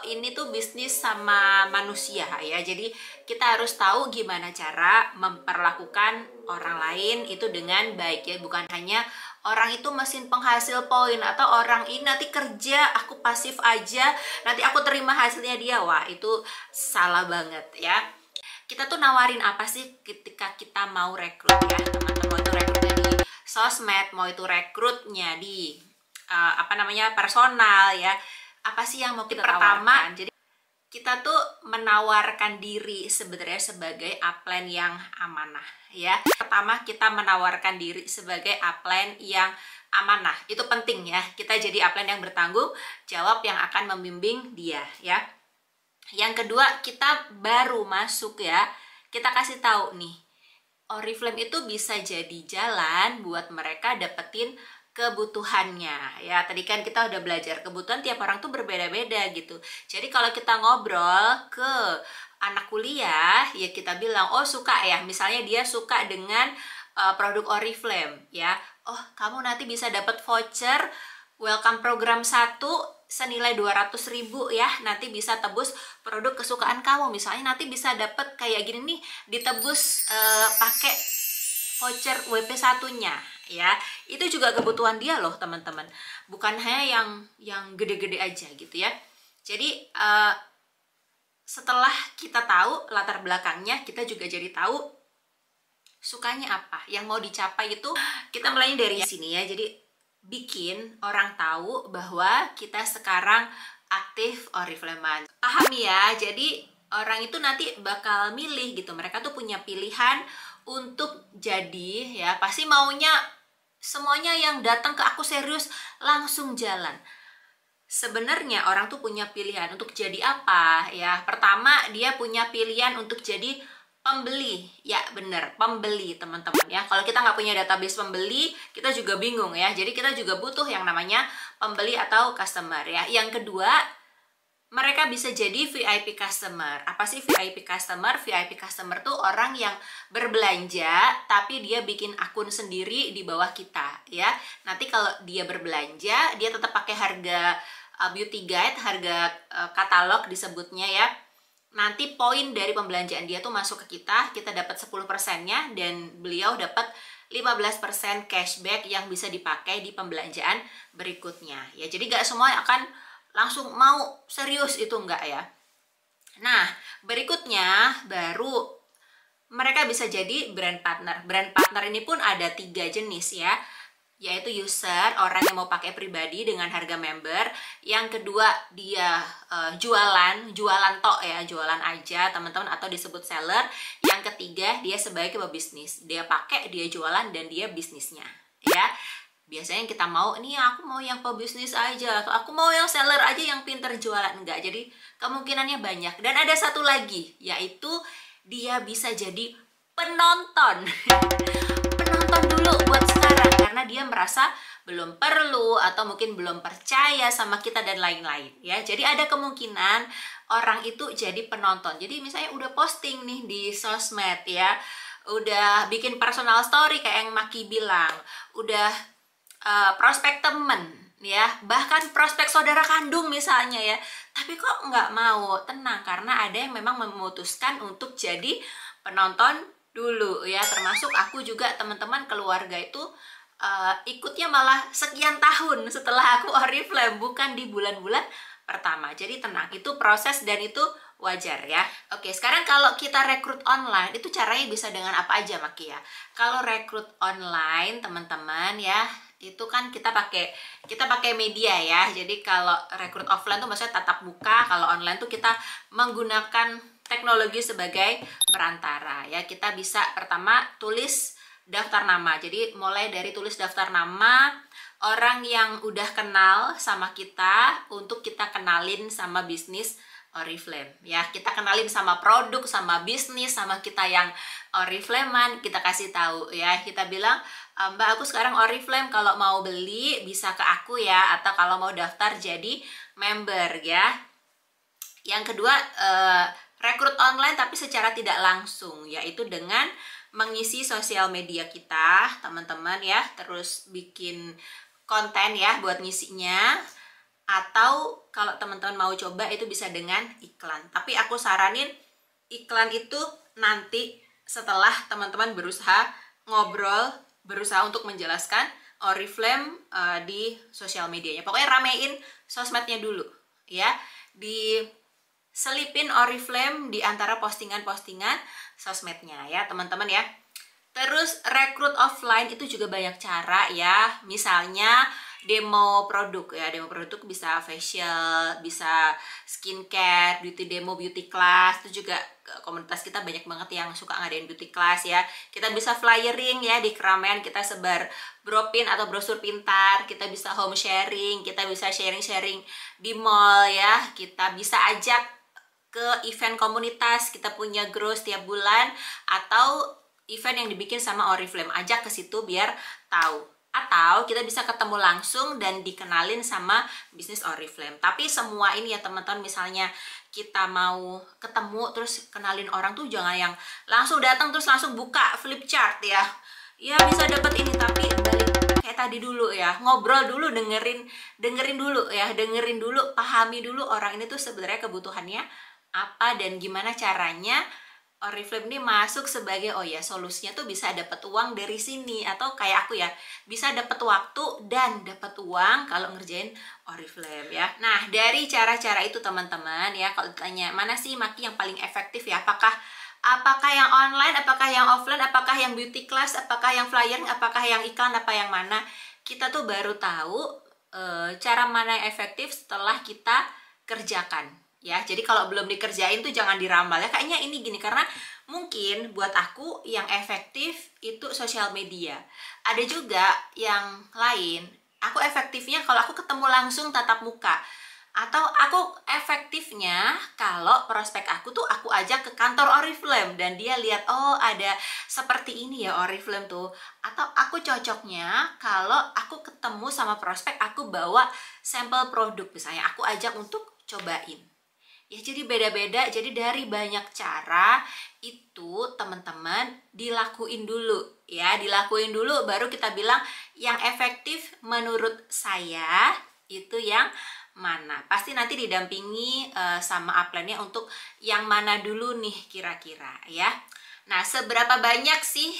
ini tuh bisnis sama manusia ya. Jadi kita harus tahu gimana cara memperlakukan orang lain itu dengan baik ya. Bukan hanya orang itu mesin penghasil poin, atau orang ini nanti kerja aku pasif aja, nanti aku terima hasilnya dia. Wah, itu salah banget ya. Kita tuh nawarin apa sih ketika kita mau rekrut ya teman-teman? Mau itu rekrutnya di sosmed, mau itu rekrutnya di personal ya. Apa sih yang mau kita tawarkan? Jadi kita tuh menawarkan diri sebenarnya sebagai upline yang amanah ya. Pertama, kita menawarkan diri sebagai upline yang amanah. Itu penting ya. Kita jadi upline yang bertanggung jawab yang akan membimbing dia ya. Yang kedua, kita baru masuk ya. Kita kasih tahu nih, Oriflame itu bisa jadi jalan buat mereka dapetin kebutuhannya ya. Tadi kan kita udah belajar kebutuhan tiap orang tuh berbeda-beda gitu. Jadi kalau kita ngobrol ke anak kuliah ya, kita bilang oh suka ya, misalnya dia suka dengan produk Oriflame ya. Oh, kamu nanti bisa dapat voucher welcome program 1 senilai 200.000 ya, nanti bisa tebus produk kesukaan kamu. Misalnya nanti bisa dapat kayak gini nih, ditebus pakai voucher WP1-nya ya. Itu juga kebutuhan dia loh teman-teman, bukan hanya yang gede-gede aja gitu ya. Jadi setelah kita tahu latar belakangnya, kita juga jadi tahu sukanya apa, yang mau dicapai itu kita mulai dari sini ya. Jadi bikin orang tahu bahwa kita sekarang aktif Oriflame. Pahami ya, jadi orang itu nanti bakal milih gitu. Mereka tuh punya pilihan untuk jadi ya, pasti maunya semuanya yang datang ke aku serius langsung jalan. Sebenarnya orang tuh punya pilihan untuk jadi apa ya. Pertama, dia punya pilihan untuk jadi pembeli, ya bener, pembeli teman-teman ya. Kalau kita nggak punya database pembeli, kita juga bingung ya. Jadi kita juga butuh yang namanya pembeli atau customer ya. Yang kedua, mereka bisa jadi VIP customer. Apa sih VIP customer? VIP customer tuh orang yang berbelanja tapi dia bikin akun sendiri di bawah kita ya. Nanti kalau dia berbelanja, dia tetap pakai harga beauty guide, harga katalog disebutnya ya. Nanti poin dari pembelanjaan dia tuh masuk ke kita dapat 10%-nya, dan beliau dapat 15% cashback yang bisa dipakai di pembelanjaan berikutnya ya. Jadi gak semua akan langsung mau serius, itu enggak ya. Nah, berikutnya baru mereka bisa jadi brand partner. Brand partner ini pun ada 3 jenis ya, yaitu user, orang yang mau pakai pribadi dengan harga member. Yang kedua, dia jualan tok ya, jualan aja teman-teman, atau disebut seller. Yang ketiga, dia sebagai pebisnis, dia pakai, dia jualan, dan dia bisnisnya ya. Biasanya kita mau, nih aku mau yang pebisnis aja, atau aku mau yang seller aja yang pinter jualan. Enggak, jadi kemungkinannya banyak. Dan ada satu lagi, yaitu dia bisa jadi penonton. Penonton dulu buat sekarang, karena dia merasa belum perlu atau mungkin belum percaya sama kita dan lain-lain ya. Jadi ada kemungkinan orang itu jadi penonton. Jadi misalnya udah posting nih di sosmed ya, udah bikin personal story kayak yang Maki bilang, udah prospek temen ya, bahkan prospek saudara kandung misalnya ya, tapi kok nggak mau. Tenang, karena ada yang memang memutuskan untuk jadi penonton dulu ya. Termasuk aku juga teman-teman, keluarga itu ikutnya malah sekian tahun setelah aku Oriflame, bukan di bulan-bulan pertama. Jadi tenang, itu proses dan itu wajar ya. Oke, sekarang kalau kita rekrut online, itu caranya bisa dengan apa aja Maki ya. Kalau rekrut online teman-teman ya, itu kan kita pakai media ya. Jadi kalau rekrut offline tuh maksudnya tatap muka, kalau online tuh kita menggunakan teknologi sebagai perantara ya. Kita bisa pertama tulis daftar nama. Jadi mulai dari tulis daftar nama orang yang udah kenal sama kita, untuk kita kenalin sama bisnis Oriflame ya. Kita kenalin sama produk, sama bisnis, sama kita yang Oriflamean, kita kasih tahu ya. Kita bilang, Mbak, aku sekarang Oriflame, kalau mau beli bisa ke aku ya, atau kalau mau daftar jadi member ya. Yang kedua, rekrut online tapi secara tidak langsung, yaitu dengan mengisi sosial media kita teman-teman ya, terus bikin konten ya buat ngisinya. atau kalau teman-teman mau coba itu bisa dengan iklan. Tapi aku saranin iklan itu nanti setelah teman-teman berusaha ngobrol, berusaha untuk menjelaskan Oriflame di sosial medianya. Pokoknya ramein sosmednya dulu ya. Diselipin Oriflame di antara postingan-postingan sosmednya ya teman-teman ya. Terus rekrut offline itu juga banyak cara ya. Misalnya demo produk ya, demo produk bisa facial, bisa skincare, beauty demo, beauty class. Itu juga komunitas kita banyak banget yang suka ngadain beauty class ya. Kita bisa flyering ya di keramaian, kita sebar bropin atau brosur pintar, kita bisa home sharing, kita bisa sharing-sharing di mall ya. Kita bisa ajak ke event komunitas, kita punya grow setiap bulan, atau event yang dibikin sama Oriflame, ajak ke situ biar tahu. Atau kita bisa ketemu langsung dan dikenalin sama bisnis Oriflame. Tapi semua ini ya teman-teman, misalnya kita mau ketemu terus kenalin orang tuh jangan yang langsung datang terus langsung buka flip chart ya. Ya bisa dapat ini, tapi balik kayak tadi dulu ya, ngobrol dulu, dengerin dulu ya, dengerin dulu, pahami dulu orang ini tuh sebenarnya kebutuhannya apa dan gimana caranya Oriflame ini masuk sebagai oh ya solusinya tuh bisa dapat uang dari sini, atau kayak aku ya bisa dapat waktu dan dapat uang kalau ngerjain Oriflame ya. Nah dari cara-cara itu teman-teman ya, kalau ditanya mana sih Maki yang paling efektif ya, apakah yang online, apakah yang offline, apakah yang beauty class, apakah yang flyering, apakah yang iklan, apa yang mana, kita tuh baru tahu cara mana yang efektif setelah kita kerjakan ya. Jadi kalau belum dikerjain tuh jangan diramal ya, kayaknya ini gini, karena mungkin buat aku yang efektif itu sosial media. Ada juga yang lain, aku efektifnya kalau aku ketemu langsung tatap muka, atau aku efektifnya kalau prospek aku tuh aku ajak ke kantor Oriflame dan dia lihat oh ada seperti ini ya Oriflame tuh. Atau aku cocoknya kalau aku ketemu sama prospek, aku bawa sampel produk misalnya, aku ajak untuk cobain. Ya jadi beda-beda, jadi dari banyak cara itu teman-teman dilakuin dulu ya, dilakuin dulu baru kita bilang yang efektif menurut saya itu yang mana. Pasti nanti didampingi sama upline-nya untuk yang mana dulu nih kira-kira ya. Nah seberapa banyak sih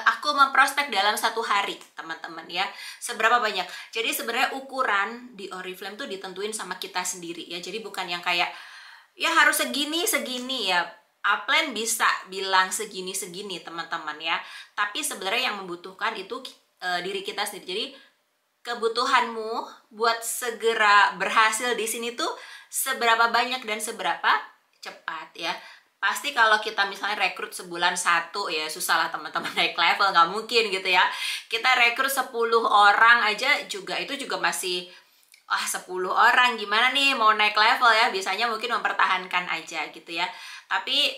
aku memprospek dalam satu hari teman-teman ya, seberapa banyak. Jadi sebenarnya ukuran di Oriflame tuh ditentuin sama kita sendiri ya, jadi bukan yang kayak ya harus segini ya. Upline bisa bilang segini teman-teman ya, tapi sebenarnya yang membutuhkan itu diri kita sendiri. Jadi kebutuhanmu buat segera berhasil di sini tuh seberapa banyak dan seberapa cepat ya. Pasti kalau kita misalnya rekrut sebulan 1 ya susah lah teman-teman naik level, nggak mungkin gitu ya. Kita rekrut 10 orang aja juga itu juga masih 10 orang gimana nih mau naik level ya, biasanya mungkin mempertahankan aja gitu ya. Tapi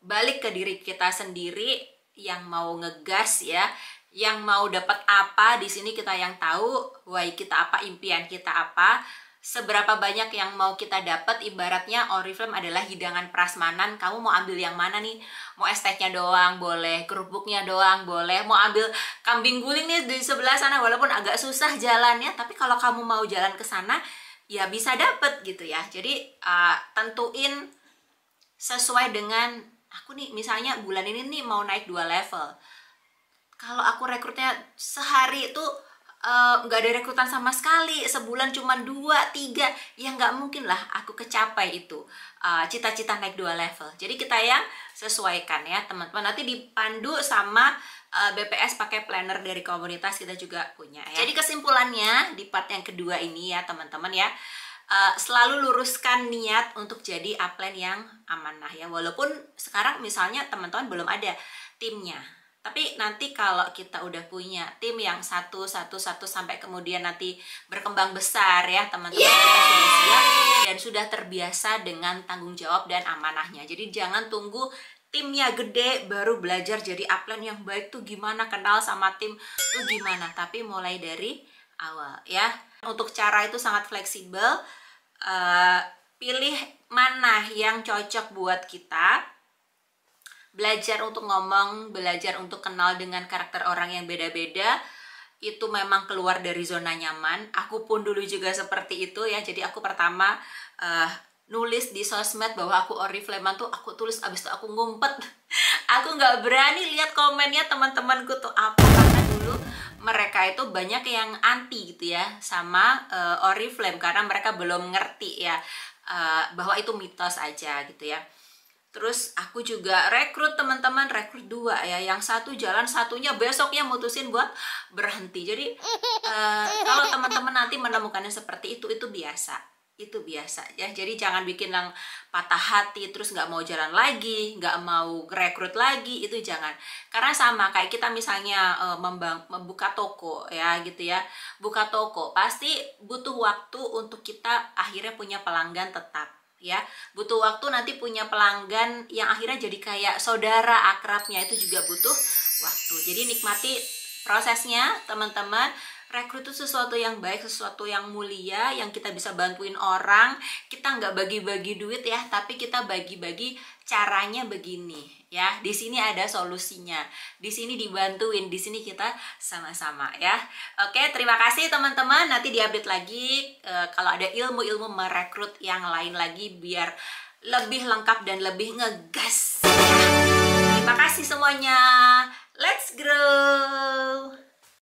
balik ke diri kita sendiri yang mau ngegas ya, yang mau dapat apa di sini kita yang tahu, why kita apa, impian kita apa, seberapa banyak yang mau kita dapat. Ibaratnya Oriflame adalah hidangan prasmanan, kamu mau ambil yang mana nih? Mau es tehnya doang boleh, kerupuknya doang boleh, mau ambil kambing guling nih di sebelah sana walaupun agak susah jalannya, tapi kalau kamu mau jalan ke sana ya bisa dapet gitu ya. Jadi tentuin sesuai dengan aku nih, misalnya bulan ini nih mau naik 2 level. Kalau aku rekrutnya sehari itu nggak ada rekrutan sama sekali, sebulan cuma 2-3, ya nggak mungkin lah aku kecapai itu cita-cita naik 2 level. Jadi kita yang sesuaikan ya teman-teman, nanti dipandu sama BPS pakai planner dari komunitas kita juga punya ya. Jadi kesimpulannya di part yang kedua ini ya teman-teman ya, selalu luruskan niat untuk jadi upline yang amanah ya, walaupun sekarang misalnya teman-teman belum ada timnya. Tapi nanti kalau kita udah punya tim yang satu sampai kemudian nanti berkembang besar ya teman-teman, kita sudah siap dan sudah terbiasa dengan tanggung jawab dan amanahnya. Jadi jangan tunggu timnya gede baru belajar jadi upline yang baik tuh gimana, kenal sama tim tuh gimana, tapi mulai dari awal ya. Untuk cara itu sangat fleksibel, pilih mana yang cocok buat kita. Belajar untuk ngomong, belajar untuk kenal dengan karakter orang yang beda-beda, itu memang keluar dari zona nyaman. Aku pun dulu juga seperti itu ya. Jadi aku pertama nulis di sosmed bahwa aku Oriflame tuh aku tulis, abis itu aku ngumpet. Aku nggak berani lihat komennya teman-temanku tuh apa, karena dulu mereka itu banyak yang anti gitu ya sama Oriflame, karena mereka belum ngerti ya bahwa itu mitos aja gitu ya. Terus aku juga rekrut teman-teman, rekrut 2 ya, yang satu jalan, satunya besoknya mutusin buat berhenti. Jadi kalau teman-teman nanti menemukannya seperti itu biasa, itu biasa ya. Jadi jangan bikin yang patah hati terus nggak mau jalan lagi, nggak mau rekrut lagi, itu jangan. Karena sama kayak kita misalnya membuka toko ya gitu ya, buka toko pasti butuh waktu untuk kita akhirnya punya pelanggan tetap ya, butuh waktu nanti punya pelanggan yang akhirnya jadi kayak saudara akrabnya, itu juga butuh waktu. Jadi nikmati prosesnya teman-teman. Rekrut itu sesuatu yang baik, sesuatu yang mulia, yang kita bisa bantuin orang. Kita nggak bagi-bagi duit ya, tapi kita bagi-bagi caranya begini ya. Di sini ada solusinya, di sini dibantuin, di sini kita sama-sama ya. Oke, terima kasih teman-teman. Nanti diupdate lagi kalau ada ilmu-ilmu merekrut yang lain lagi biar lebih lengkap dan lebih ngegas. Terima kasih semuanya. Let's grow.